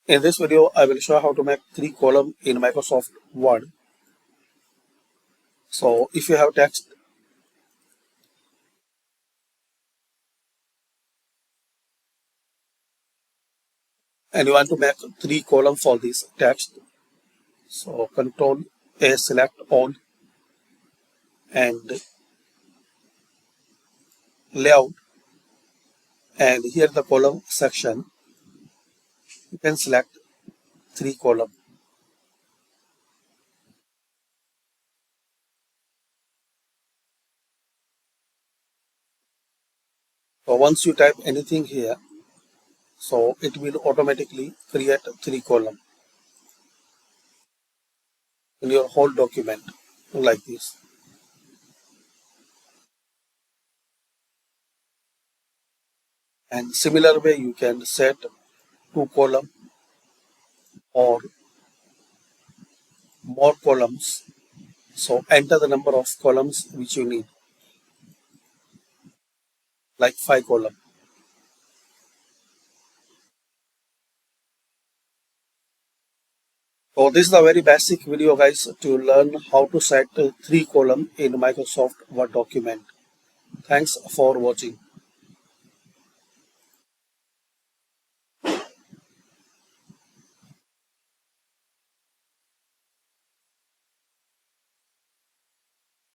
In this video, I will show how to make three column in Microsoft Word. So if you have text and you want to make three column for this text, so Control A, select all, and layout, and here the column section, you can select three column. So once you type anything here, so it will automatically create three column in your whole document like this. And similar way you can set two column or more columns. So enter the number of columns which you need, like 5 column. So this is a very basic video guys to learn how to set three column in Microsoft Word document. Thanks for watching.